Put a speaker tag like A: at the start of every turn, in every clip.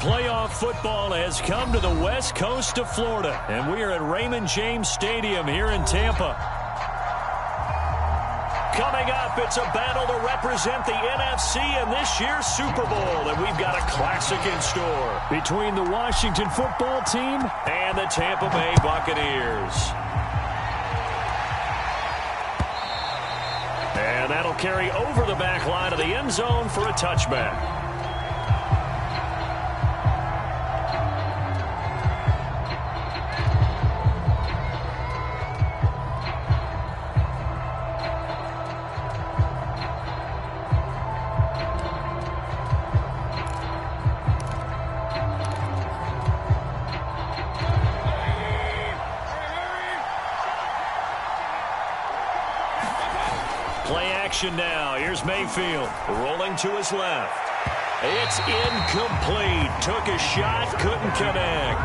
A: playoff football has come to the west coast of Florida, and we are at Raymond James Stadium here in Tampa. Coming up, it's a battle to represent the NFC in this year's Super Bowl, and we've got a classic in store between the Washington football team and the Tampa Bay Buccaneers. And that'll carry over the back line of the end zone for a touchback. Now, here's Mayfield rolling to his left. It's incomplete. Took a shot, couldn't connect.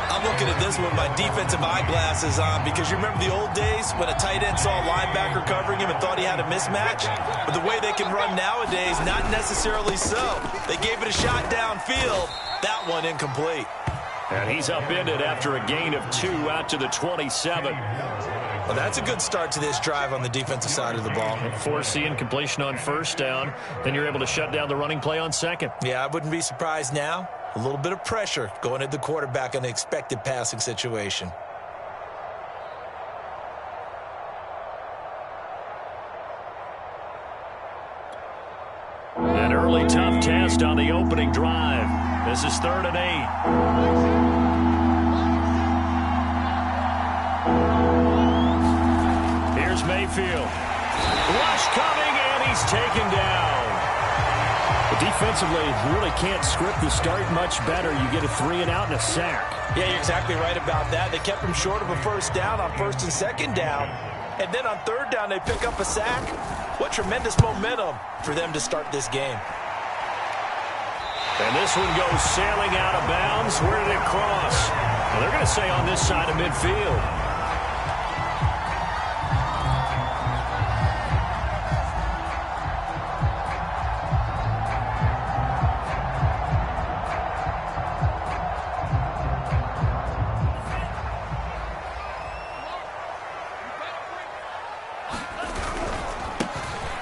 B: I'm looking at this with my defensive eyeglasses on because you remember the old days when a tight end saw a linebacker covering him and thought he had a mismatch? But the way they can run nowadays, not necessarily so. They gave it a shot downfield. That one incomplete.
A: And he's upended after a gain of 2 out to the 27.
B: Well, that's a good start to this drive on the defensive side of the ball.
A: Force the incompletion on first down. Then you're able to shut down the running play on second.
B: Yeah, I wouldn't be surprised now. A little bit of pressure going at the quarterback in an expected passing situation.
A: An early tough test on the opening drive. This is 3rd and 8. Mayfield. Rush coming, and he's taken down.
C: Defensively, you really can't script the start much better. You get a 3 and out and a sack.
B: Yeah, you're exactly right about that. They kept him short of a first down on 1st and 2nd down. And then on 3rd down, they pick up a sack. What tremendous momentum for them to start this game.
A: And this one goes sailing out of bounds. Where did it cross? Well, they're going to say on this side of midfield.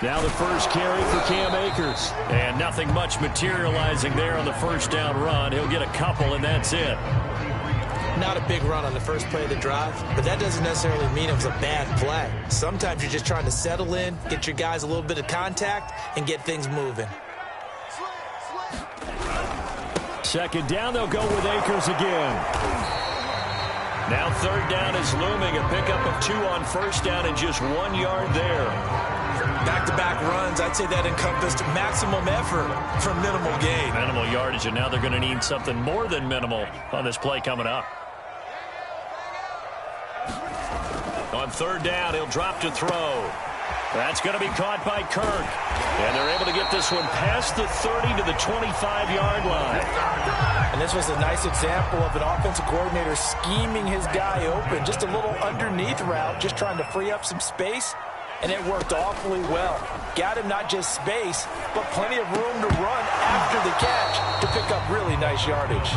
A: Now the first carry for Cam Akers. And nothing much materializing there on the first down run. He'll get a couple, and that's it.
B: Not a big run on the first play of the drive, but that doesn't necessarily mean it was a bad play. Sometimes you're just trying to settle in, get your guys a little bit of contact, and get things moving.
A: Second down, they'll go with Akers again. Now 3rd down is looming. A pickup of 2 on first down and just 1 yard there.
B: Back-to-back runs, I'd say that encompassed maximum effort for minimal gain.
A: Minimal yardage, and now they're going to need something more than minimal on this play coming up. On 3rd down, he'll drop to throw. That's going to be caught by Kirk. And they're able to get this one past the 30 to the 25-yard line.
B: And this was a nice example of an offensive coordinator scheming his guy open. Just a little underneath route, just trying to free up some space. And it worked awfully well. Got him not just space, but plenty of room to run after the catch to pick up really nice yardage.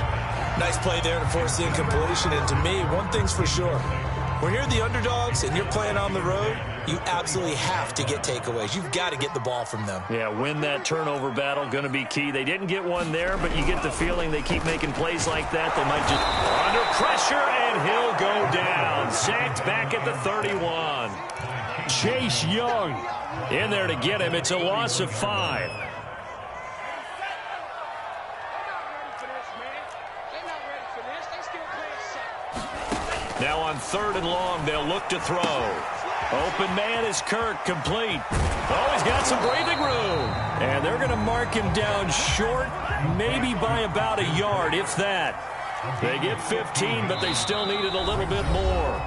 B: Nice play there to force the incompletion. And to me, one thing's for sure. When you're the underdogs and you're playing on the road, you absolutely have to get takeaways. You've got to get the ball from them.
A: Yeah, win that turnover battle, going to be key. They didn't get one there, but you get the feeling they keep making plays like that. They might just under pressure, and he'll go down. Sacked back at the 31. Chase Young in there to get him. It's a loss of 5. Now on 3rd and long, they'll look to throw. Open man is Kirk, complete. Oh, he's got some breathing room. And they're going to mark him down short, maybe by about a yard, if that. They get 15, but they still needed a little bit more.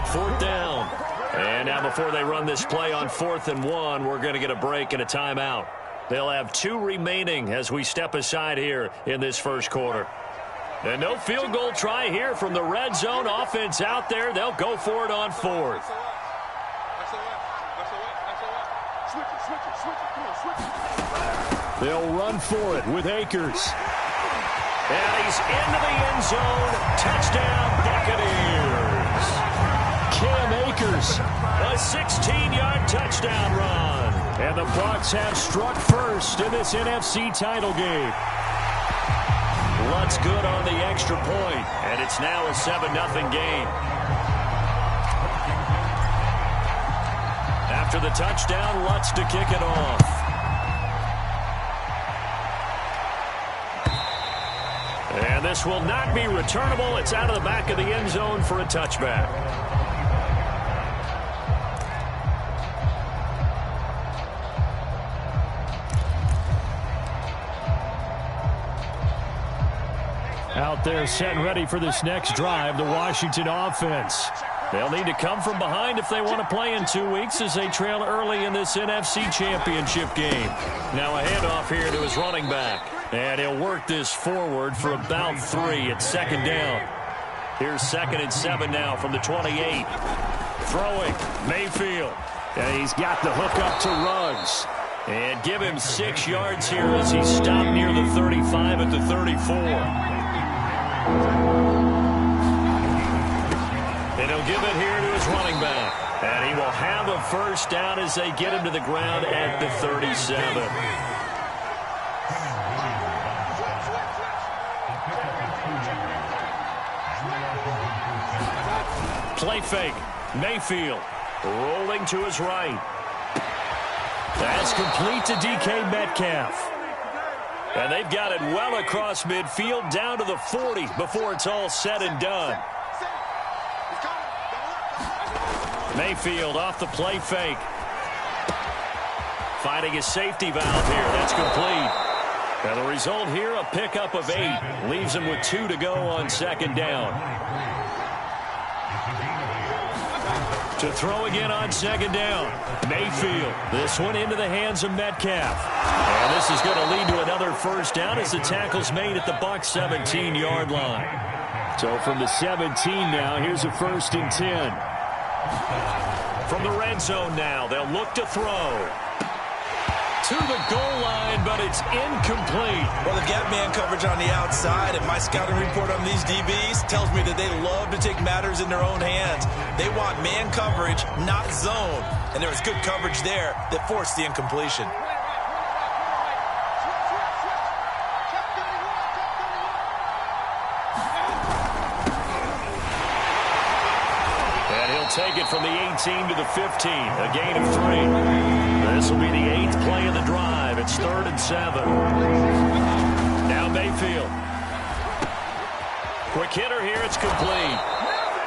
A: 4th down. And now before they run this play on 4th and 1, we're going to get a break and a timeout. They'll have 2 remaining as we step aside here in this first quarter. And no field goal try here from the red zone offense out there. They'll go for it on 4th. They'll run for it with Akers. And he's into the end zone. Touchdown, Buccaneers. Cam Akers, a 16-yard touchdown run. And the Bucs have struck first in this NFC title game. Lutz good on the extra point, and it's now a 7-0 game. After the touchdown, Lutz to kick it off. And this will not be returnable. It's out of the back of the end zone for a touchback. Out there set and ready for this next drive, the Washington offense. They'll need to come from behind if they want to play in 2 weeks as they trail early in this NFC Championship game. Now a handoff here to his running back. And he'll work this forward for about 3 at second down. Here's 2nd and 7 now from the 28. Throwing, Mayfield. And he's got the hook up to Ruggs. And give him 6 yards here as he stopped near the 35 at the 34. And he'll give it here to his running back. And he will have a first down as they get him to the ground at the 37. Play fake. Mayfield rolling to his right. That's complete to DK Metcalf. And they've got it well across midfield down to the 40 before it's all said and done. Mayfield off the play fake. Finding his safety valve here. That's complete. And the result here, a pickup of 8. Leaves him with 2 to go on second down. To throw again on second down. Mayfield. This one into the hands of Metcalf. And this is going to lead to another first down as the tackle's made at the Bucs 17-yard line. So from the 17 now, here's a 1st and 10. From the red zone now, they'll look to throw. To the goal line, but it's incomplete.
B: Well, they've got man coverage on the outside, and my scouting report on these DBs tells me that they love to take matters in their own hands. They want man coverage, not zone. And there was good coverage there that forced the incompletion.
A: And he'll take it from the 18 to the 15, a gain of 3. This will be the 8th play of the drive. It's 3rd and 7. Now Mayfield. Quick hitter here. It's complete.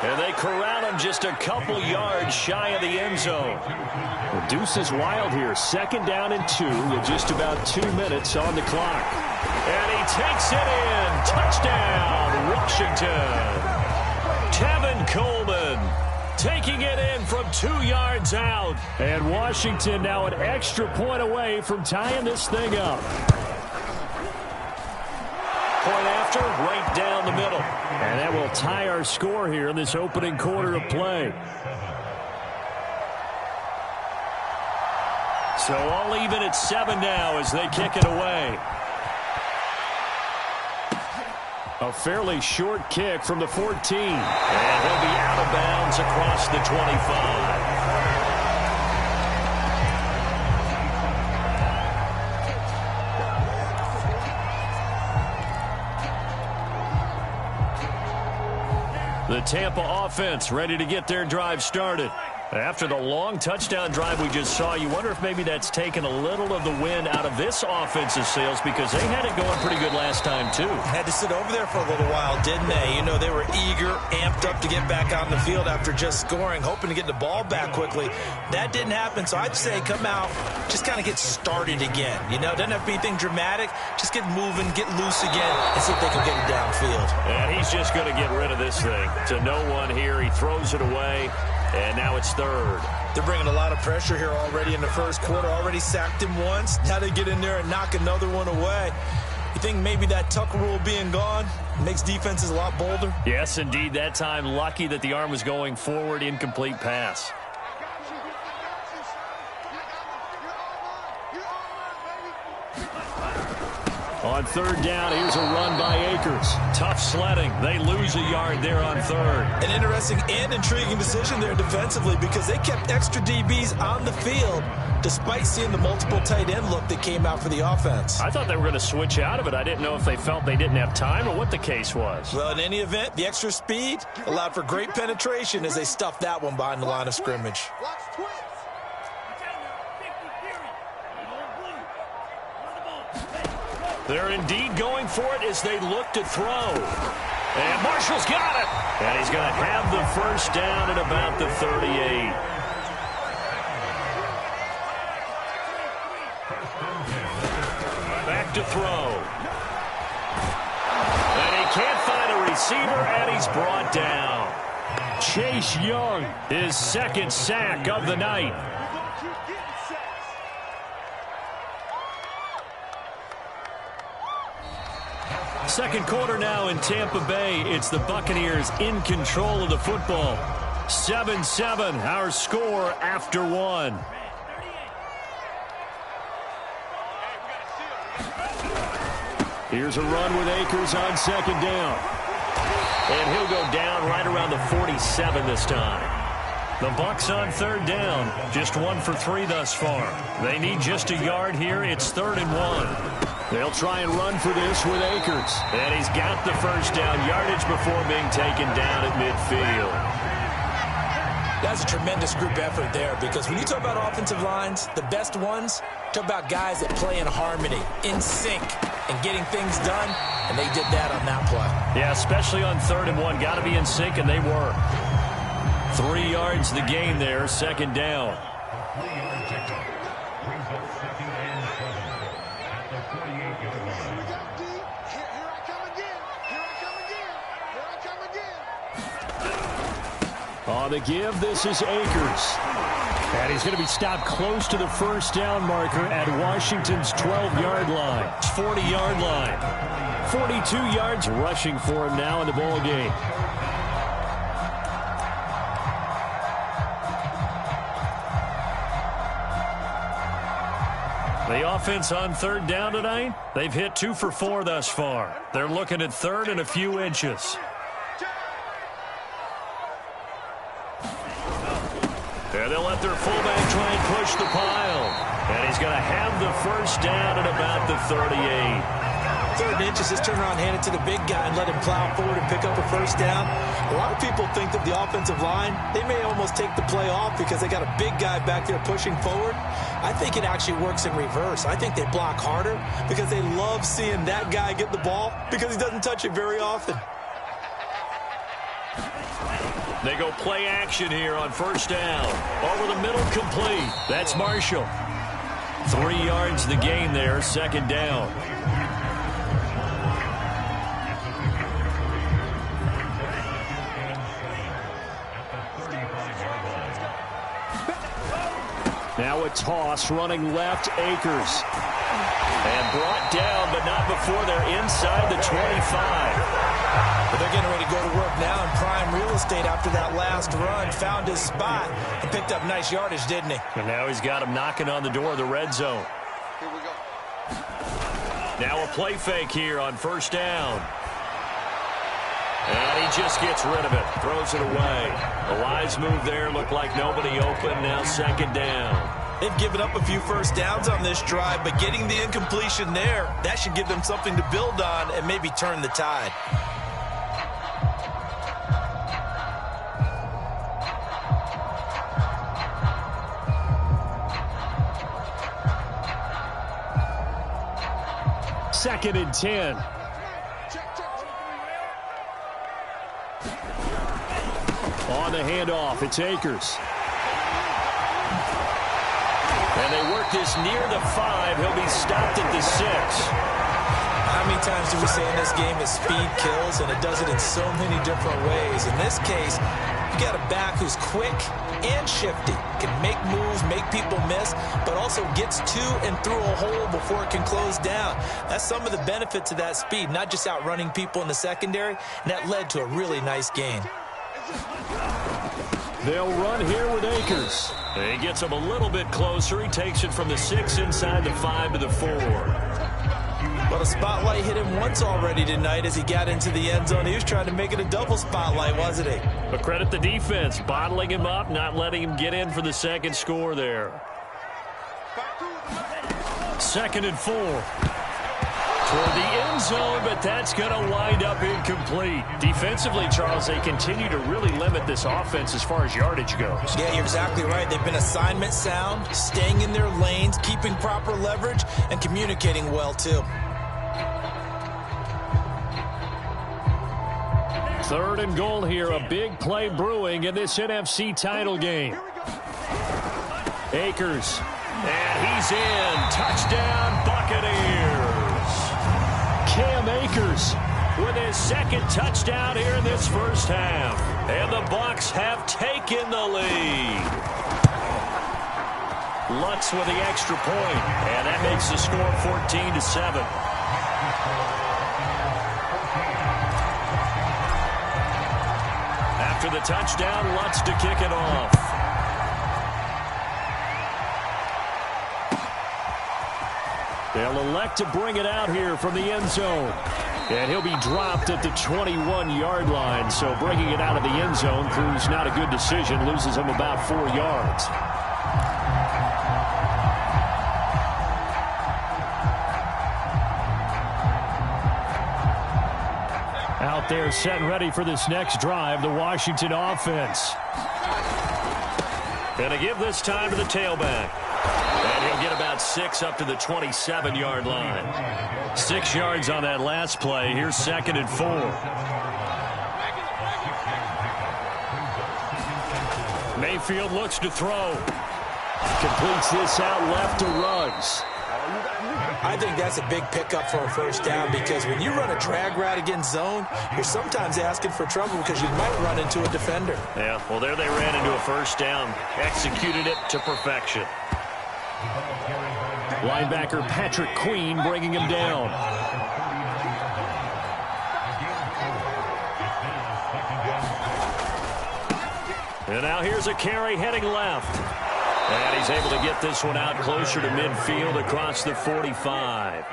A: And they corral him just a couple yards shy of the end zone.
C: The deuce is wild here. 2nd down and 2 with just about 2 minutes on the clock.
A: And he takes it in. Touchdown, Washington. Tevin Coleman taking it in from 2 yards out.
C: And Washington now an extra point away from tying this thing up.
A: Point after, right down the middle.
C: And that will tie our score here in this opening quarter of play.
A: So all even at 7 now as they kick it away.
C: A fairly short kick from the 14.
A: And he'll be out of bounds across the 25. The Tampa offense ready to get their drive started. After the long touchdown drive we just saw, you wonder if maybe that's taken a little of the wind out of this offensive sails because they had it going pretty good last time, too.
B: Had to sit over there for a little while, didn't they? You know, they were eager, amped up to get back out in the field after just scoring, hoping to get the ball back quickly. That didn't happen, so I'd say come out, just kind of get started again. You know, doesn't have to be anything dramatic. Just get moving, get loose again, and see if they can get it downfield.
A: And he's just going to get rid of this thing. To no one here, he throws it away. And now it's 3rd.
B: They're bringing a lot of pressure here already in the first quarter. Already sacked him once. Now they get in there and knock another one away. You think maybe that Tucker rule being gone makes defenses a lot bolder?
A: Yes, indeed. That time, lucky that the arm was going forward. Incomplete pass.
C: On third down, here's a run by Akers.
A: Tough sledding. They lose a yard there on third.
B: An interesting and intriguing decision there defensively because they kept extra DBs on the field despite seeing the multiple tight end look that came out for the offense.
C: I thought they were going to switch out of it. I didn't know if they felt they didn't have time or what the case was.
B: Well, in any event, the extra speed allowed for great penetration as they stuffed that one behind the line of scrimmage.
A: They're indeed going for it as they look to throw. And Marshall's got it. And he's going to have the first down at about the 38. Back to throw. And he can't find a receiver, and he's brought down.
C: Chase Young,
A: His second sack of the night. Second quarter now in Tampa Bay. It's the Buccaneers in control of the football. 7-7, our score after one.
C: here's a run with Akers on second down.
A: And he'll go down right around the 47 this time. The Bucs on third down, just 1 for 3 thus far. They need just a yard here. It's 3rd and 1.
C: They'll try and run for this with Akers.
A: And he's got the first down yardage before being taken down at midfield.
B: That's a tremendous group effort there because when you talk about offensive lines, the best ones, talk about guys that play in harmony, in sync, and getting things done, and they did that on that play.
A: Yeah, especially on 3rd and 1. Got to be in sync, and they were. 3 yards the gain there, second down.
C: On the give, this is Akers. And he's going to be stopped close to the first down marker at Washington's 12-yard line.
A: 40-yard line.
C: 42 yards rushing for him now in the ball game.
A: The offense on 3rd down tonight, they've hit 2 for 4 thus far. They're looking at 3rd and a few inches. And they'll let their fullback try and push the pile. And he's going to have the first down at about the 38.
B: 3rd and inches, just turn around, hand it to the big guy and let him plow forward and pick up a first down. A lot of people think that the offensive line, they may almost take the play off because they got a big guy back there pushing forward. I think it actually works in reverse. I think they block harder because they love seeing that guy get the ball because he doesn't touch it very often.
A: They go play action here on first down. Over the middle, complete. That's Marshall. 3 yards the gain there, second down.
C: Now a toss running left, Akers.
A: And brought down, but not before they're inside the 25.
B: But they're getting ready to go to work now in prime real estate after that last run. Found his spot and picked up nice yardage, didn't he?
A: And now he's got him knocking on the door of the red zone.
D: Here we go.
A: Now a play fake here on first down. And he just gets rid of it. Throws it away. A wise move there. Looked like nobody open. Now second down.
B: They've given up a few first downs on this drive, but getting the incompletion there, that should give them something to build on and maybe turn the tide.
C: Second and 10. On the handoff, it's Akers.
A: And they work this near the 5. He'll be stopped at the 6.
B: How many times do we say in this game that speed kills, and it does it in so many different ways? In this case, you got a back who's quick and shifty, can make moves, make people miss, but also gets to and through a hole before it can close down. That's some of the benefits of that speed, not just outrunning people in the secondary, and that led to a really nice gain.
C: They'll run here with Akers.
A: He gets him a little bit closer. He takes it from the 6 inside the 5 to the 4.
B: Well, the spotlight hit him once already tonight as he got into the end zone. He was trying to make it a double spotlight, wasn't he?
A: But credit the defense, bottling him up, not letting him get in for the second score there. 2nd and 4. Toward the end zone, but that's going to wind up incomplete. Defensively, Charles, they continue to really limit this offense as far as yardage goes.
B: Yeah, you're exactly right. They've been assignment sound, staying in their lanes, keeping proper leverage, and communicating well, too.
C: 3rd and goal here. A big play brewing in this NFC title game. Akers.
A: And he's in. Touchdown, Buccaneers.
C: Cam Akers
A: with his 2nd touchdown here in this first half. And the Bucs have taken the lead. Lutz with the extra point. And that makes the score 14-7. After the touchdown, Lutz to kick it off. They'll elect to bring it out here from the end zone. And he'll be dropped at the 21-yard line. So bringing it out of the end zone proves not a good decision. Loses him about 4 yards.
C: Out there set and ready for this next drive, the Washington offense.
A: Gonna give this time to the tailback. And he'll get about 6 up to the 27-yard line. 6 yards on that last play. Here's 2nd and 4. Mayfield looks to throw.
C: Completes this out left to Ruggs.
B: I think that's a big pickup for a first down because when you run a drag route against zone, you're sometimes asking for trouble because you might run into a defender.
A: Yeah, well, there they ran into a first down. Executed it to perfection.
C: Linebacker Patrick Queen bringing him down.
A: And now here's a carry heading left. And he's able to get this one out closer to midfield across the 45.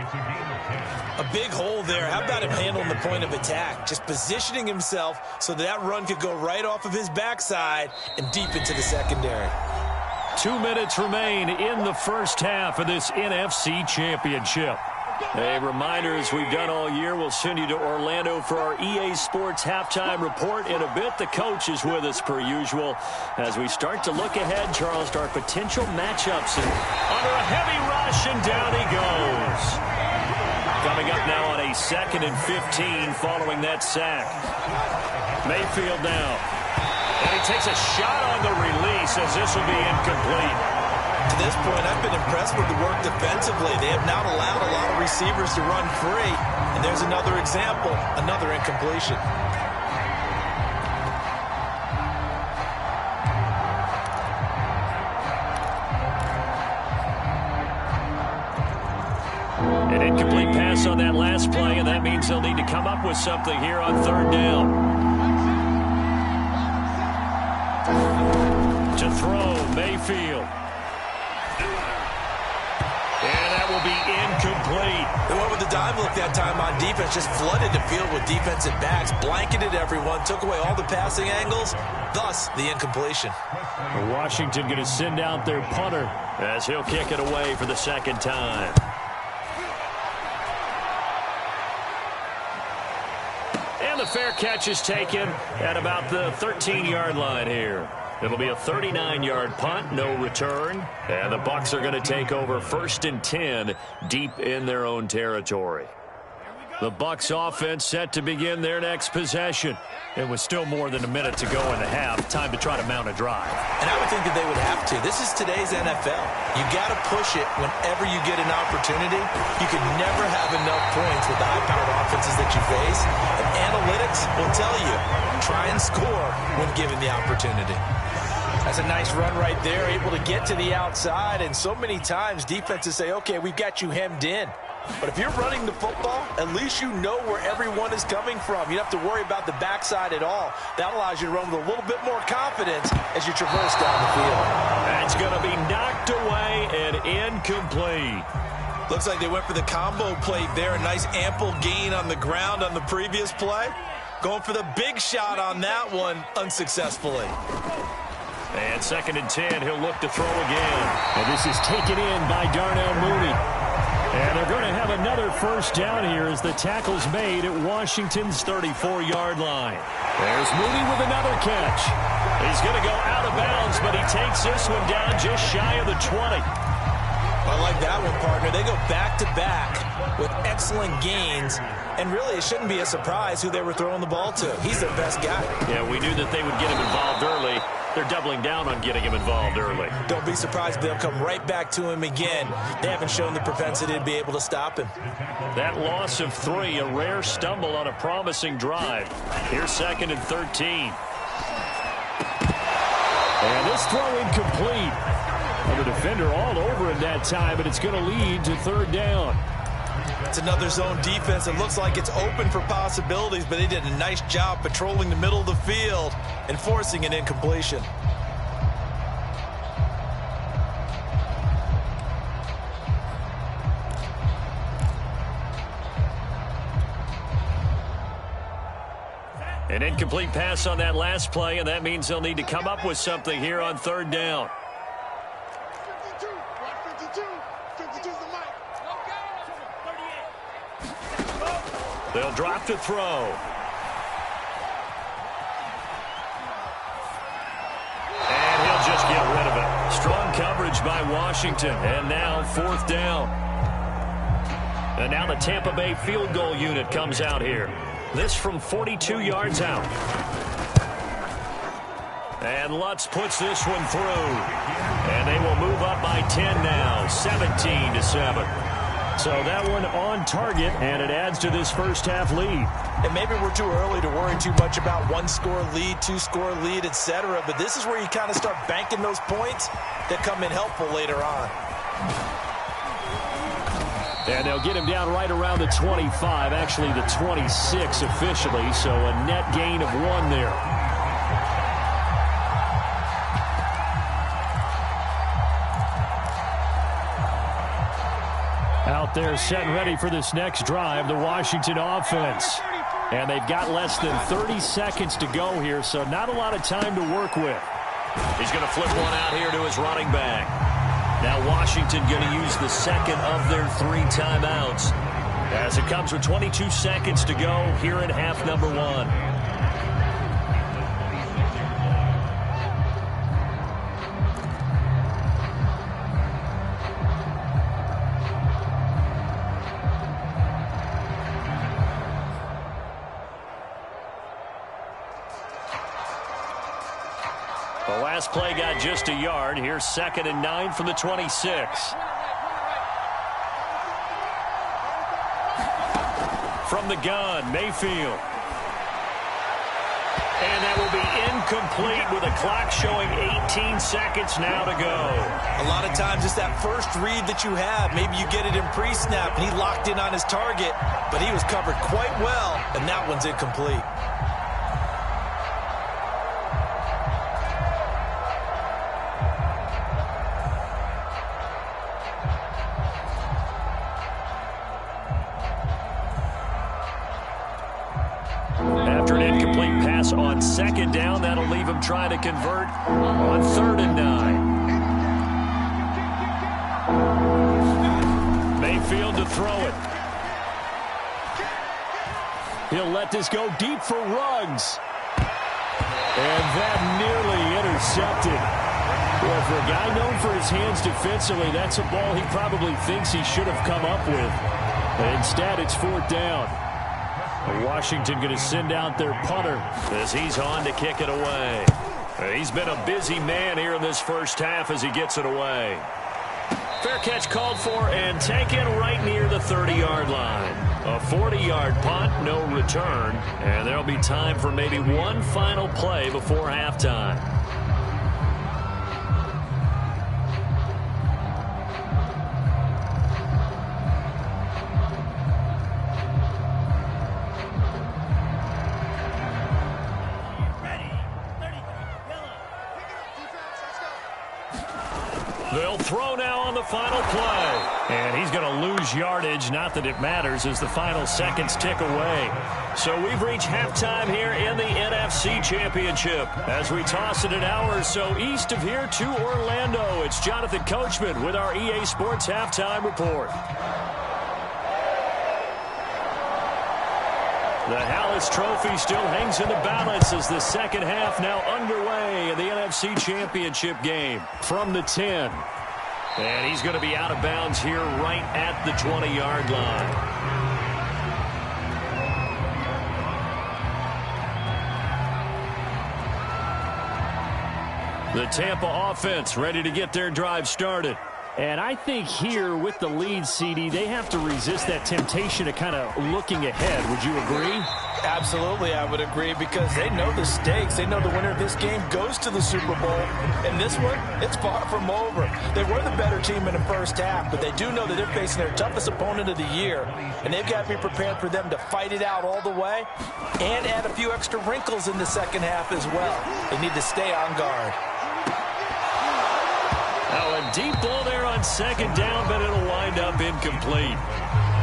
B: A big hole there. How about him handling the point of attack? Just positioning himself so that run could go right off of his backside and deep into the secondary.
A: 2 minutes remain in the first half of this NFC Championship. A reminder, as we've done all year, we'll send you to Orlando for our EA Sports halftime report. In a bit, the coach is with us per usual. As we start to look ahead, Charles, to our potential matchups. And under a heavy rush, and down he goes. Coming up now on a 2nd and 15 following that sack. Mayfield now. And he takes a shot on the release as this will be incomplete.
B: To this point, I've been impressed with the work defensively. They have not allowed a lot of receivers to run free. And there's another example, another incompletion.
A: An incomplete pass on that last play, and that means they'll need to come up with something here on 3rd down. To throw, Mayfield. And that will be incomplete.
B: They went with the dive look that time on defense, just flooded the field with defensive backs, blanketed everyone, took away all the passing angles, thus the incompletion.
C: Washington going to send out their punter
A: as he'll kick it away for the 2nd time. And the fair catch is taken at about the 13-yard line here. It'll be a 39-yard punt, no return. And the Bucs are going to take over 1st and 10 deep in their own territory. The Bucs offense set to begin their next possession. It was still more than a minute to go in the half. Time to try to mount a drive.
B: And I would think that they would have to. This is today's NFL. You got to push it whenever you get an opportunity. You can never have enough points with the high-powered offenses that you face. And analytics will tell you, try and score when given the opportunity. That's a nice run right there, able to get to the outside. And so many times defenses say, okay, we've got you hemmed in. But if you're running the football, at least you know where everyone is coming from. You don't have to worry about the backside at all. That allows you to run with a little bit more confidence as you traverse down the field.
A: That's going to be knocked away and incomplete.
B: Looks like they went for the combo plate there. A nice ample gain on the ground on the previous play. Going for the big shot on that one unsuccessfully.
A: And 2nd and 10, he'll look to throw again.
C: And this is taken in by Darnell Mooney. And they're going to have another first down here as the tackle's made at Washington's 34-yard line. There's Mooney with another catch.
A: He's going to go out of bounds, but he takes this one down just shy of the 20.
B: I like that one, partner. They go back-to-back with excellent gains, and really it shouldn't be a surprise who they were throwing the ball to. He's their best guy.
A: Yeah, we knew that they would get him involved early. They're doubling down on getting him involved early.
B: Don't be surprised if they'll come right back to him again. They haven't shown the propensity to be able to stop him.
A: That loss of 3, a rare stumble on a promising drive. Here's 2nd and 13.
C: And this throw incomplete. And the defender all over him that time, but it's going to lead to 3rd down.
B: It's another zone defense. It looks like it's open for possibilities, but they did a nice job patrolling the middle of the field and forcing an incompletion.
A: An incomplete pass on that last play, and that means they'll need to come up with something here on 3rd down.
D: 52 the mic.
A: They'll drop to throw. And he'll just get rid of it. Strong coverage by Washington, and now 4th down. And now the Tampa Bay field goal unit comes out here. This from 42 yards out. And Lutz puts this one through. And they will move up by 10 now, 17-7. So that one on target, and it adds to this first half lead.
B: And maybe we're too early to worry too much about 1-score lead, 2-score lead, etc. But this is where you kind of start banking those points that come in helpful later on.
C: And they'll get him down right around the 25, actually the 26 officially, so a net gain of 1 there. Out there set and ready for this next drive, the Washington offense. And they've got less than 30 seconds to go here, so not a lot of time to work with.
A: He's going to flip one out here to his running back. Now Washington going to use the second of their 3 timeouts as it comes with 22 seconds to go here in half number 1. The last play got just a yard. Here's 2nd and 9 from the 26. From the gun, Mayfield. And that will be incomplete with a clock showing 18 seconds now to go.
B: A lot of times it's that first read that you have. Maybe you get it in pre-snap and he locked in on his target, but he was covered quite well, and that one's incomplete.
A: On 2nd down, that'll leave him trying to convert on 3rd and 9. Mayfield to throw it.
C: He'll let this go deep for Ruggs. And that nearly intercepted. Well, for a guy known for his hands defensively, that's a ball he probably thinks he should have come up with. Instead, it's 4th down. Washington going to send out their punter
A: as he's on to kick it away. He's been a busy man here in this first half as he gets it away. Fair catch called for and taken right near the 30-yard line. A 40-yard punt, no return, and there'll be time for maybe one final play before halftime. They'll throw now on the final play. And he's going to lose yardage. Not that it matters as the final seconds tick away. So we've reached halftime here in the NFC Championship. As we toss it an hour or so east of here to Orlando, it's Jonathan Coachman with our EA Sports Halftime Report. The Hallis Trophy still hangs in the balance as the second half now underway in the NFC Championship game from the 10. And he's going to be out of bounds here right at the 20-yard line. The Tampa offense ready to get their drive started.
C: And I think here with the lead, CD, they have to resist that temptation of kind of looking ahead. Would you agree?
B: Absolutely, I would agree, because they know the stakes. They know the winner of this game goes to the Super Bowl. And this one, it's far from over. They were the better team in the first half, but they do know that they're facing their toughest opponent of the year. And they've got to be prepared for them to fight it out all the way and add a few extra wrinkles in the second half as well. They need to stay on guard.
A: Oh, a deep ball there on second down, but it'll wind up incomplete.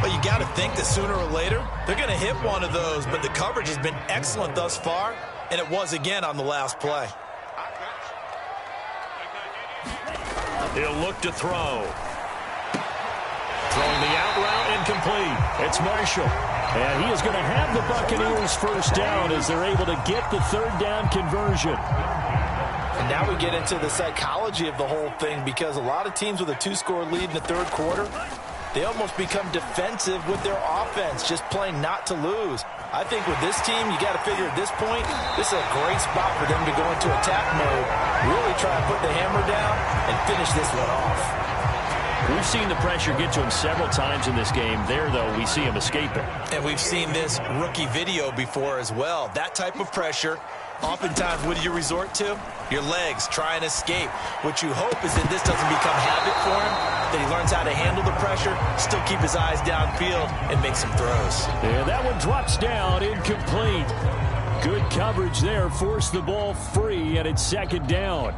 B: But you got to think that sooner or later, they're going to hit one of those. But the coverage has been excellent thus far, and it was again on the last play.
A: He'll look to throw. Throwing the out route, incomplete. It's Marshall.
C: And he is going to have the Buccaneers first down as they're able to get the third down conversion.
B: And now we get into the psychology of the whole thing, because a lot of teams with a two-score lead in the third quarter, they almost become defensive with their offense, just playing not to lose. I think with this team, you got to figure at this point, this is a great spot for them to go into attack mode, really try to put the hammer down and finish this one off.
A: We've seen the pressure get to him several times in this game. There, though, we see him escaping.
B: And we've seen this rookie video before as well. That type of pressure, oftentimes, what do you resort to? Your legs, try and escape. What you hope is that this doesn't become habit for him, that he learns how to handle the pressure, still keep his eyes downfield, and make some throws.
C: And that one drops down, incomplete. Good coverage there, forced the ball free, and it's second down.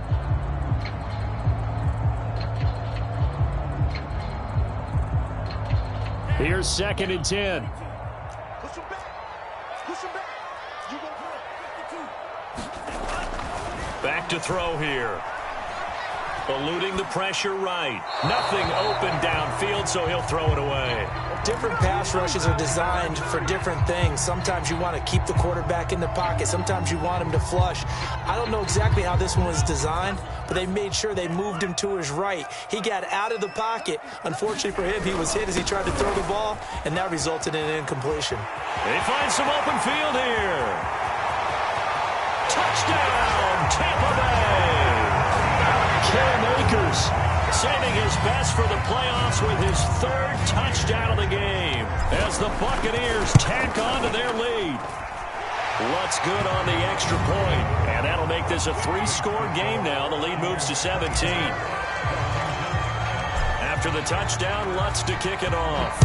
C: Here's second and 10.
D: Push him back. Push him back. You go
A: Back to throw here. Eluding the pressure right. Nothing open downfield, so he'll throw it away.
B: Different pass rushes are designed for different things. Sometimes you want to keep the quarterback in the pocket. Sometimes you want him to flush. I don't know exactly how this one was designed, but they made sure they moved him to his right. He got out of the pocket. Unfortunately for him, he was hit as he tried to throw the ball, and that resulted in an incompletion.
A: They find some open field here. Touchdown, Tampa Bay. Cam Akers saving his best for the playoffs with his third touchdown of the game as the Buccaneers tack on to their lead. Lutz good on the extra point, and that'll make this a three-score game now. The lead moves to 17. After the touchdown, Lutz to kick it off.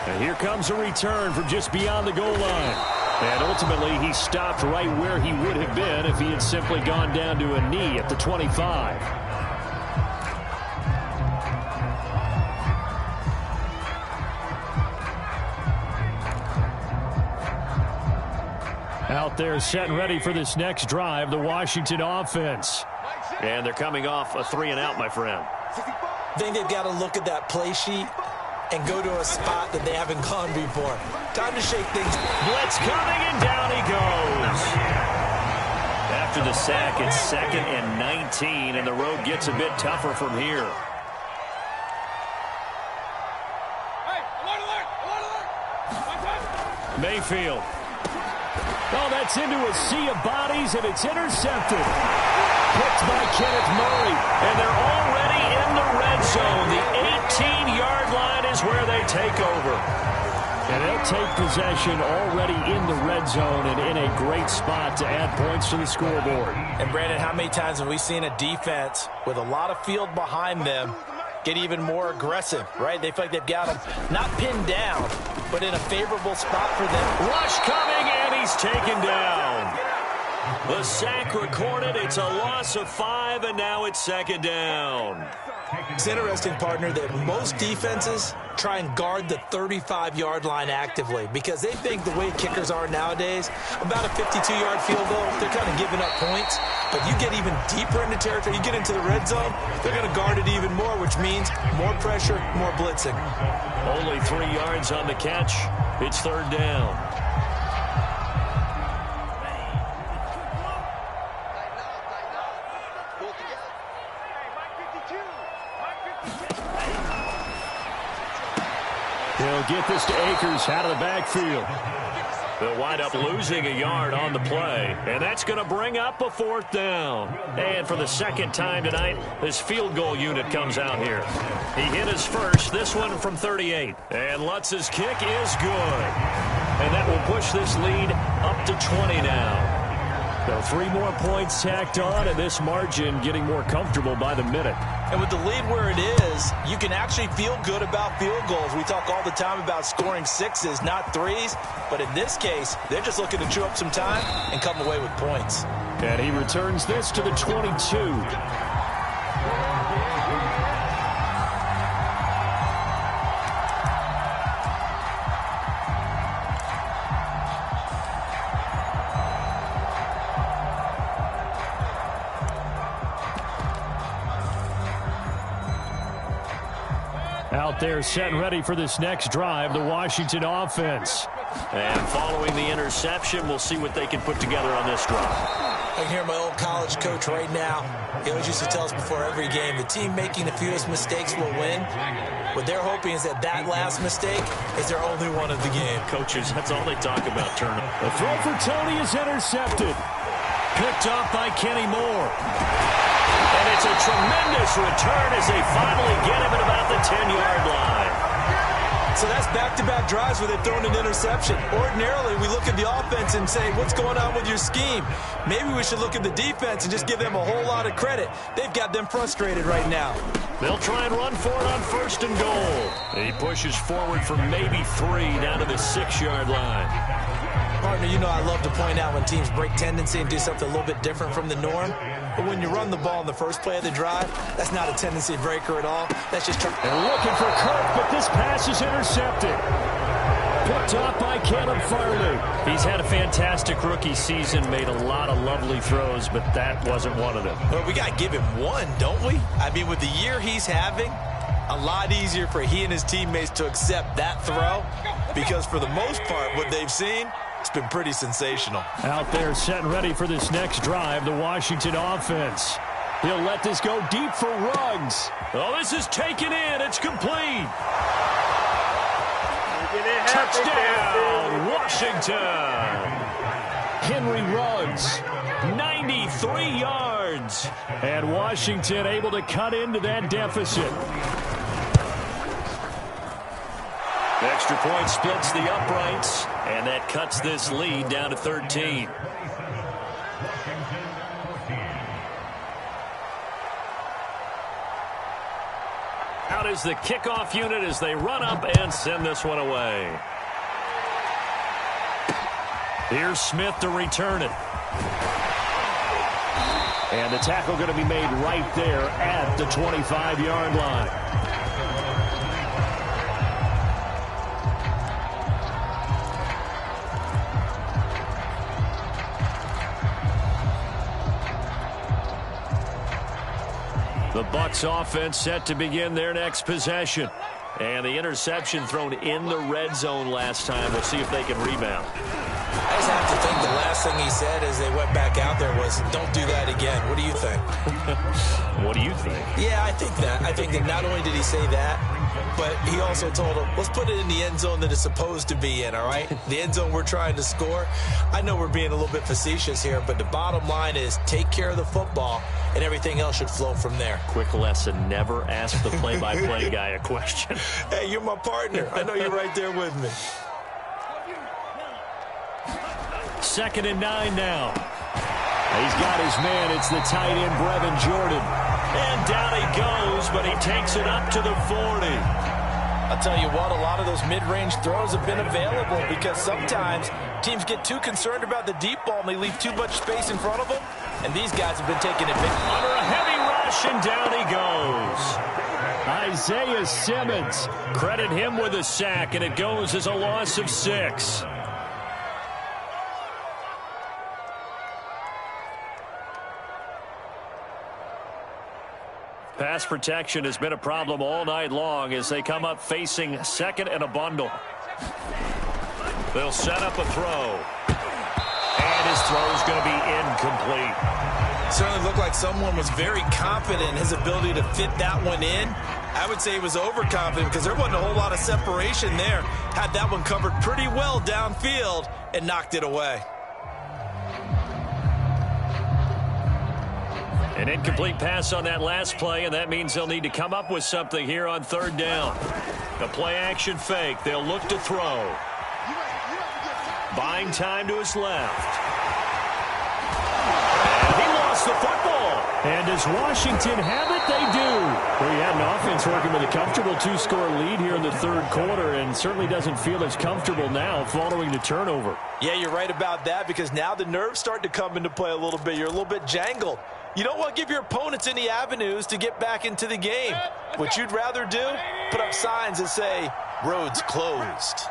C: And here comes a return from just beyond the goal line. And ultimately, he stopped right where he would have been if he had simply gone down to a knee at the 25. Out there set and ready for this next drive, the Washington offense.
A: And they're coming off a 3-and-out, my friend.
B: I think they've got to look at that play sheet and go to a spot that they haven't gone before. Time to shake things.
A: Blitz coming, and down he goes. After the sack, it's 2nd and 19, and the road gets a bit tougher from here.
C: Mayfield. Oh, that's into a sea of bodies, and it's intercepted. Picked by Kenneth Murray.
A: And they're already in the red zone. The 18-yard line is where they take over.
C: And they'll take possession already in the red zone and in a great spot to add points to the scoreboard.
B: And, Brandon, how many times have we seen a defense with a lot of field behind them get even more aggressive, right? They feel like they've got them not pinned down, but in a favorable spot for them.
A: Rush coming, and he's taken down. The sack recorded. It's a loss of 5, and now it's second down.
B: It's interesting, partner, that most defenses try and guard the 35-yard line actively because they think the way kickers are nowadays, about a 52-yard field goal, they're kind of giving up points. But you get even deeper into territory, you get into the red zone, they're going to guard it even more, which means more pressure, more blitzing.
A: Only 3 yards on the catch. It's third down.
C: He'll get this to Akers out of the backfield.
A: They'll wind up losing a yard on the play, and that's going to bring up a fourth down. And for the second time tonight, this field goal unit comes out here. He hit his first, this one from 38. And Lutz's kick is good. And that will push this lead up to 20 now.
C: So 3 more points tacked on, and this margin getting more comfortable by the minute.
B: And with the lead where it is, you can actually feel good about field goals. We talk all the time about scoring 6s, not 3s. But in this case, they're just looking to chew up some time and come away with points.
C: And he returns this to the 22. Out there set and ready for this next drive, the Washington offense.
A: And following the interception, we'll see what they can put together on this drive.
B: I can hear my old college coach right now. He always used to tell us before every game, the team making the fewest mistakes will win. What they're hoping is that last mistake is their only one of the game.
A: Coaches, that's all they talk about, turnover.
C: The throw for Tony is intercepted. Picked off by Kenny Moore.
A: And it's a tremendous return as they finally get him at about the 10-yard line.
B: So that's back-to-back drives where they've thrown an interception. Ordinarily, we look at the offense and say, what's going on with your scheme? Maybe we should look at the defense and just give them a whole lot of credit. They've got them frustrated right now.
A: They'll try and run for it on first and goal. He pushes forward for maybe 3 down to the 6-yard line.
B: Partner, you know I love to point out when teams break tendency and do something a little bit different from the norm. But when you run the ball in the first play of the drive, that's not a tendency breaker at all. That's just trying.
C: They're looking for Kirk, but this pass is intercepted. Picked off by Caleb Farley.
A: He's had a fantastic rookie season, made a lot of lovely throws, but that wasn't one of them.
B: Well, we got to give him one, don't we? I mean, with the year he's having, a lot easier for he and his teammates to accept that throw because for the most part, what they've seen, it's been pretty sensational.
C: Out there set and ready for this next drive, the Washington offense. He'll let this go deep for Ruggs.
A: Oh, this is taken in. It's complete.
C: Touchdown, Washington. Henry Ruggs,
A: 93 yards.
C: And Washington able to cut into that deficit.
A: The extra point splits the uprights, and that cuts this lead down to 13. Out is the kickoff unit as they run up and send this one away. Here's Smith to return it.
C: And the tackle going to be made right there at the 25-yard line. The Bucs offense set to begin their next possession. And the interception thrown in the red zone last time. We'll see if they can rebound.
B: I just have to think the last thing he said as they went back out there was, don't do that again. What do you think?
A: What do you think?
B: Yeah, I think that. I think that not only did he say that, but he also told him, let's put it in the end zone that it's supposed to be in, all right? The end zone we're trying to score. I know we're being a little bit facetious here, but the bottom line is take care of the football, and everything else should flow from there.
A: Quick lesson, never ask the play-by-play guy a question.
B: Hey, you're my partner. I know you're right there with me.
C: 2nd and 9 now. He's got his man. It's the tight end, Brevin Jordan.
A: And down he goes, but he takes it up to the 40.
B: I'll tell you what, a lot of those mid-range throws have been available because sometimes teams get too concerned about the deep ball and they leave too much space in front of them, and these guys have been taking advantage.
C: Under a heavy rush, and down he goes. Isaiah Simmons, credit him with a sack, and it goes as a loss of 6. Pass protection has been a problem all night long as they come up facing second and a bundle.
A: They'll set up a throw. And his throw is going to be incomplete.
B: Certainly looked like someone was very confident in his ability to fit that one in. I would say he was overconfident because there wasn't a whole lot of separation there. Had that one covered pretty well downfield and knocked it away.
A: An incomplete pass on that last play, and that means they'll need to come up with something here on third down. A play-action fake. They'll look to throw. Buying time to his left. And he lost the football.
C: And does Washington have it? They do. Well, you had an offense working with a comfortable 2-score lead here in the third quarter, and certainly doesn't feel as comfortable now following the turnover.
B: Yeah, you're right about that because now the nerves start to come into play a little bit. You're a little bit jangled. You don't want to give your opponents any avenues to get back into the game. What you'd rather do, put up signs that say, roads closed.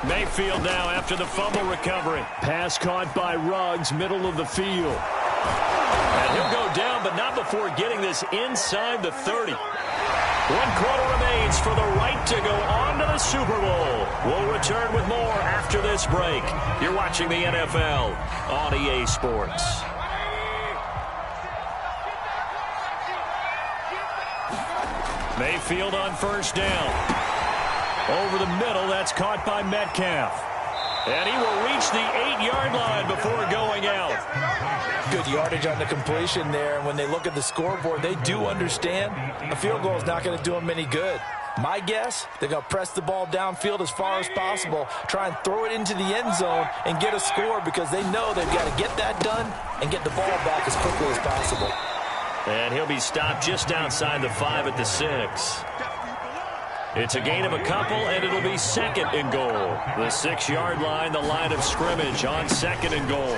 A: Mayfield now after the fumble recovery.
C: Pass caught by Ruggs, middle of the field.
A: And he'll go down, but not before getting this inside the 30. 1 quarter remains for the right to go on to the Super Bowl. We'll return with more after this break. You're watching the NFL on EA Sports. Mayfield on first down. Over the middle, that's caught by Metcalf. And he will reach the 8-yard line before going out.
B: Good yardage on the completion there. And when they look at the scoreboard, they do understand a field goal is not going to do them any good. My guess, they're going to press the ball downfield as far as possible, try and throw it into the end zone and get a score because they know they've got to get that done and get the ball back as quickly as possible.
A: And he'll be stopped just outside the 5 at the 6. It's a gain of a couple, and it'll be second and goal. The 6-yard line, the line of scrimmage on second and goal.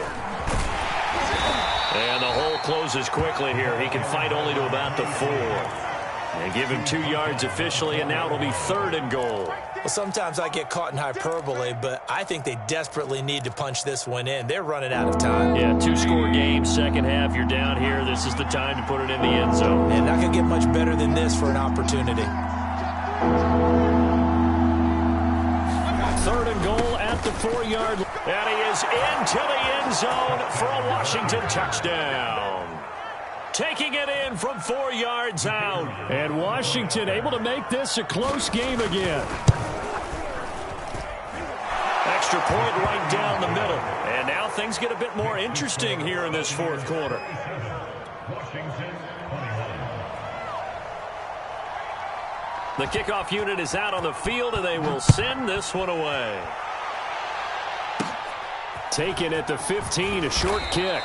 A: And the hole closes quickly here. He can fight only to about the 4. And give him 2 yards officially, and now it'll be third and goal.
B: Well, sometimes I get caught in hyperbole, but I think they desperately need to punch this one in. They're running out of time.
A: Yeah, 2-score game, second half. You're down here. This is the time to put it in the end zone.
B: And not going to get much better than this for an opportunity.
C: Third and goal at the 4-yard line.
A: And he is into the end zone for a Washington touchdown. Taking it in from 4 yards out.
C: And Washington able to make this a close game again.
A: Extra point right down the middle. And now things get a bit more interesting here in this fourth quarter. The kickoff unit is out on the field, and they will send this one away.
C: Taken at the 15, a short kick.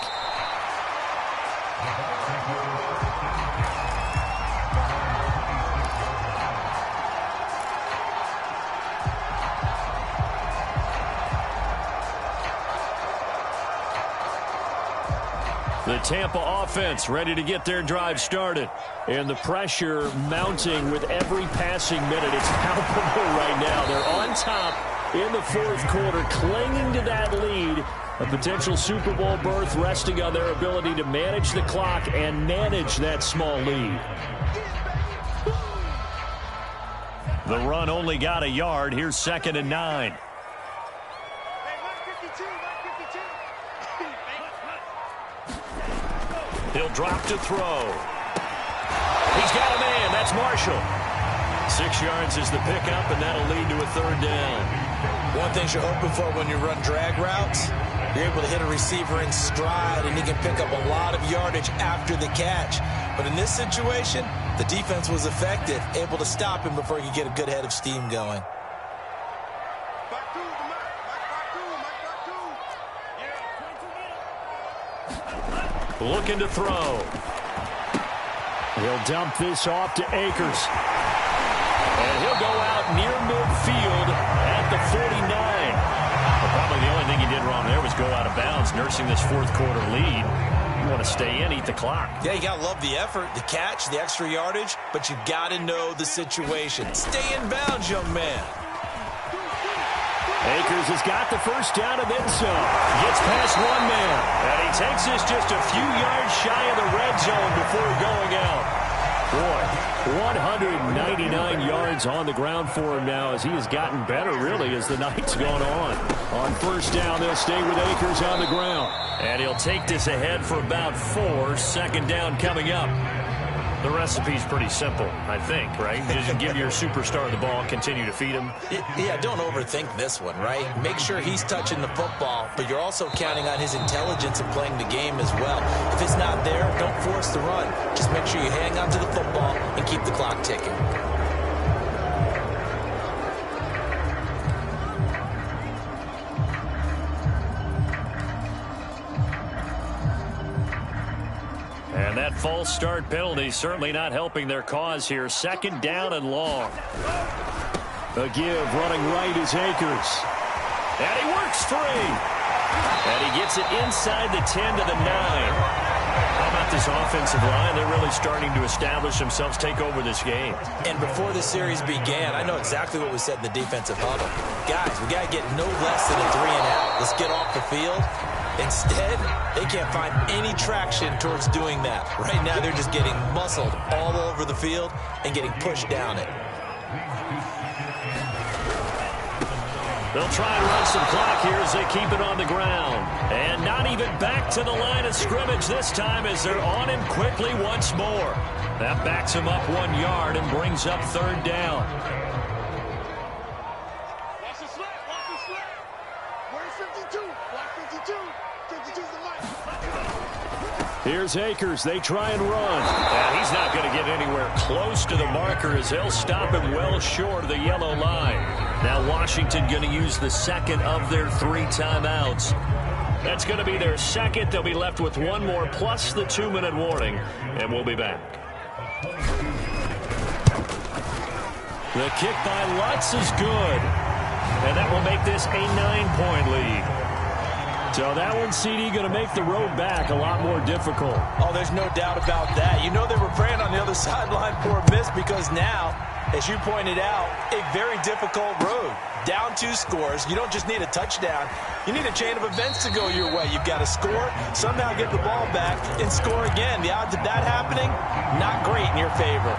A: The Tampa offense ready to get their drive started.
C: And the pressure mounting with every passing minute. It's palpable right now. They're on top in the fourth quarter, clinging to that lead. A potential Super Bowl berth resting on their ability to manage the clock and manage that small lead.
A: The run only got a yard. Here's second and 9. He'll drop to throw. He's got a man. That's Marshall. 6 yards is the pickup, and that'll lead to a third down.
B: One thing you're hoping for when you run drag routes, you're able to hit a receiver in stride, and he can pick up a lot of yardage after the catch. But in this situation, the defense was effective, able to stop him before he could get a good head of steam going.
A: Looking to throw.
C: He'll dump this off to Akers.
A: And he'll go out near midfield at the 49. Well, probably the only thing he did wrong there was go out of bounds, nursing this fourth quarter lead. You want to stay in, eat the clock.
B: Yeah, you got to love the effort, the catch, the extra yardage, but you got to know the situation. Stay in bounds, young man.
C: Akers has got the first down and then some. Gets past one man.
A: And he takes this just a few yards shy of the red zone before going out.
C: Boy, 199 yards on the ground for him now as he has gotten better, really, as the night's gone on. On first down, they'll stay with Akers on the ground.
A: And he'll take this ahead for about 4. Second down coming up. The recipe's pretty simple, I think, right? Just give your superstar the ball, continue to feed him.
B: Yeah, don't overthink this one, right? Make sure he's touching the football, but you're also counting on his intelligence in playing the game as well. If it's not there, don't force the run. Just make sure you hang on to the football and keep the clock ticking.
A: And that false start penalty certainly not helping their cause here. Second down and long.
C: A give running right is Akers.
A: And he works free. And he gets it inside the 10 to the 9. How about this offensive line? They're really starting to establish themselves, take over this game.
B: And before the series began, I know exactly what was said in the defensive huddle. Guys, we got to get no less than a 3-and-out. Let's get off the field. Instead, they can't find any traction towards doing that. Right now, they're just getting muscled all over the field and getting pushed down it.
A: They'll try and run some clock here as they keep it on the ground. And not even back to the line of scrimmage this time as they're on him quickly once more. That backs him up 1 yard and brings up third down.
D: Watch the slip. Watch the slip. Where's 52? Watch 52. 52's the line.
C: Here's Akers. They try and run.
A: And he's not going to get anywhere close to the marker as they'll stop him well short of the yellow line. Now Washington going to use the second of their 3 timeouts. That's going to be their second. They'll be left with 1 more plus the 2-minute warning. And we'll be back.
C: The kick by Lutz is good.
A: And that will make this a 9-point lead.
C: So that one, CD, going to make the road back a lot more difficult.
B: Oh, there's no doubt about that. You know they were praying on the other sideline for a miss because now, as you pointed out, a very difficult road. Down 2 scores. You don't just need a touchdown. You need a chain of events to go your way. You've got to score, somehow get the ball back, and score again. The odds of that happening, not great in your favor.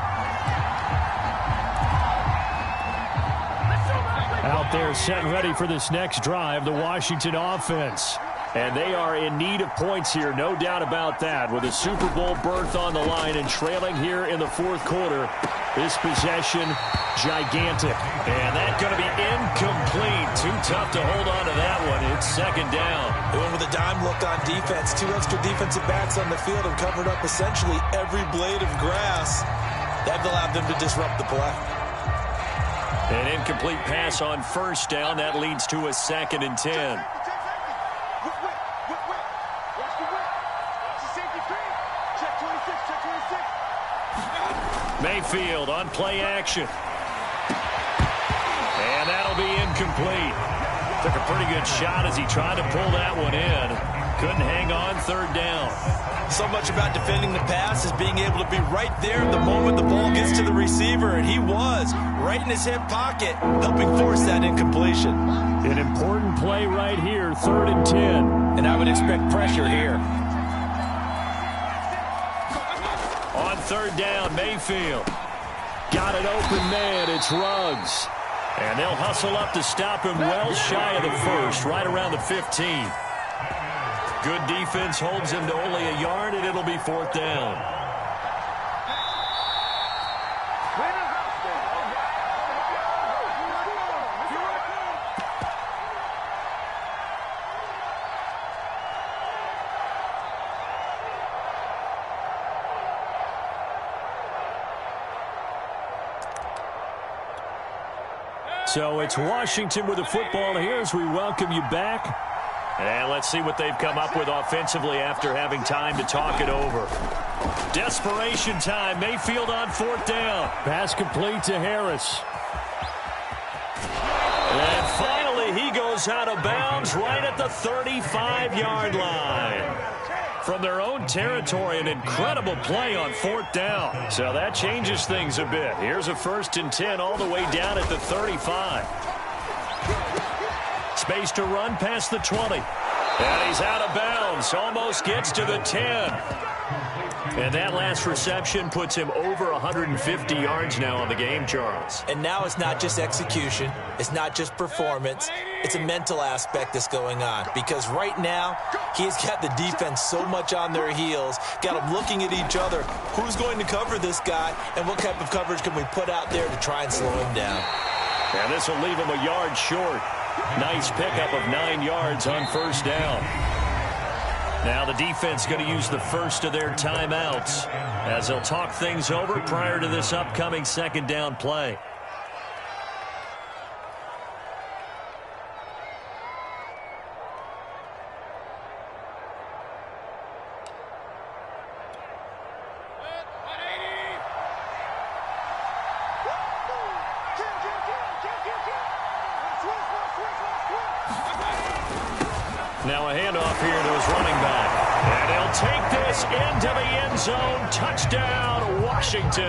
C: Out there set and ready for this next drive, the Washington offense. And they are in need of points here, no doubt about that. With a Super Bowl berth on the line and trailing here in the fourth quarter, this possession, gigantic.
A: And that's going to be incomplete. Too tough to hold on to that one. It's second down.
B: They went with a dime look on defense. 2 extra defensive backs on the field have covered up essentially every blade of grass. That allowed them to disrupt the play.
A: An incomplete pass on first down. That leads to a 2nd and 10.
D: Watch the whip. Watch the safety screen. Check 26. Check 26.
A: Mayfield on play action. And that'll be incomplete. Took a pretty good shot as he tried to pull that one in. Couldn't hang on, third down.
B: So much about defending the pass is being able to be right there the moment the ball gets to the receiver, and he was right in his hip pocket, helping force that incompletion.
C: An important play right here, 3rd and 10.
B: And I would expect pressure here.
A: On third down, Mayfield.
C: Got an open man, it's Ruggs.
A: And they'll hustle up to stop him well shy of the first, right around the 15. Good defense holds him to only a yard, and it'll be 4th down.
C: So it's Washington with the football here as we welcome you back.
A: And let's see what they've come up with offensively after having time to talk it over. Desperation time. Mayfield on 4th down.
C: Pass complete to Harris.
A: And finally, he goes out of bounds right at the 35-yard line. From their own territory, an incredible play on 4th down. So that changes things a bit. Here's a 1st and 10 all the way down at the 35. Space to run past the 20. And he's out of bounds. Almost gets to the 10. And that last reception puts him over 150 yards now on the game, Charles.
B: And now it's not just execution. It's not just performance. It's a mental aspect that's going on. Because right now, he's got the defense so much on their heels, got them looking at each other. Who's going to cover this guy, and what type of coverage can we put out there to try and slow him down?
A: And this will leave him a yard short. Nice pickup of 9 yards on 1st down. Now the defense going to use the first of their timeouts as they'll talk things over prior to this upcoming 2nd down play. Now a handoff here to his running back. And he'll take this into the end zone. Touchdown, Washington.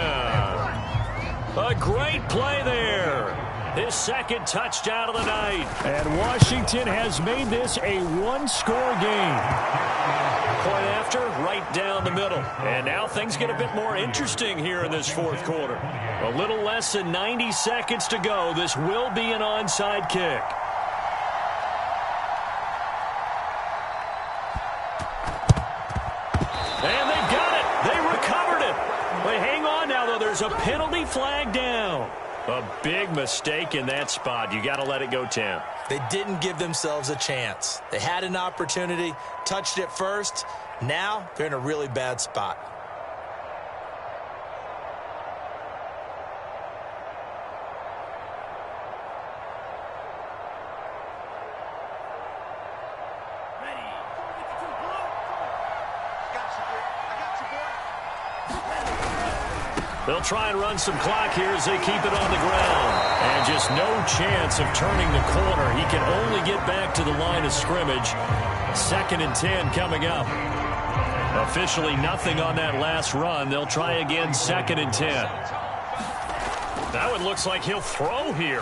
A: A great play there. His 2nd touchdown of the night.
C: And Washington has made this a one-score game.
A: Point after, right down the middle. And now things get a bit more interesting here in this 4th quarter. A little less than 90 seconds to go. This will be an onside kick. And they've got it. They recovered it. But hang on now, though. There's a penalty flag down. A big mistake in that spot. You got to let it go 10.
B: They didn't give themselves a chance. They had an opportunity, touched it first. Now they're in a really bad spot.
A: They'll try and run some clock here as they keep it on the ground. And just no chance of turning the corner. He can only get back to the line of scrimmage. 2nd and 10 coming up. Officially nothing on that last run. They'll try again 2nd and 10. That one looks like he'll throw here.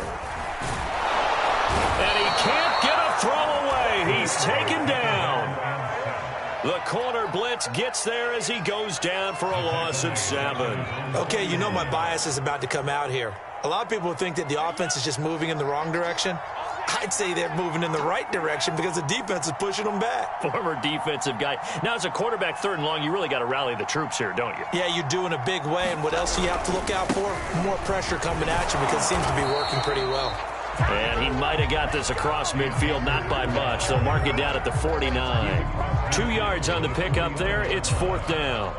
A: And he can't get a throw away. He's taken down. The corner blitz gets there as he goes down for a loss of 7.
B: Okay, you know my bias is about to come out here. A lot of people think that the offense is just moving in the wrong direction. I'd say they're moving in the right direction because the defense is pushing them back.
A: Former defensive guy. Now, as a quarterback 3rd and long, you really got to rally the troops here, don't you?
B: Yeah, you do in a big way. And what else do you have to look out for? More pressure coming at you because it seems to be working pretty well.
A: And he might have got this across midfield, not by much. They'll mark it down at the 49. 2 yards on the pickup there. It's 4th down.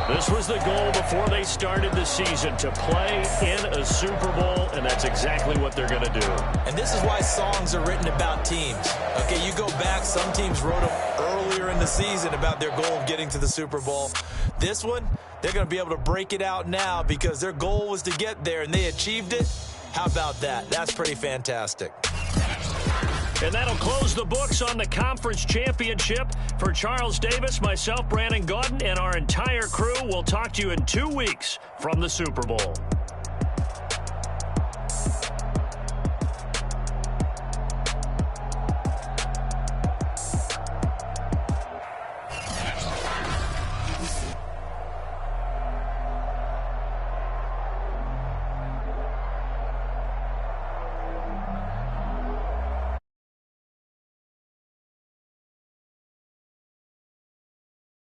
A: This was the goal before they started the season, to play in a Super Bowl, and that's exactly what they're going to do.
B: And this is why songs are written about teams. Okay, you go back, some teams wrote them earlier in the season about their goal of getting to the Super Bowl. This one, they're going to be able to break it out now because their goal was to get there, and they achieved it. How about that? That's pretty fantastic.
A: And that'll close the books on the conference championship. For Charles Davis, myself, Brandon Gaudin, and our entire crew, we'll talk to you in 2 weeks from the Super Bowl.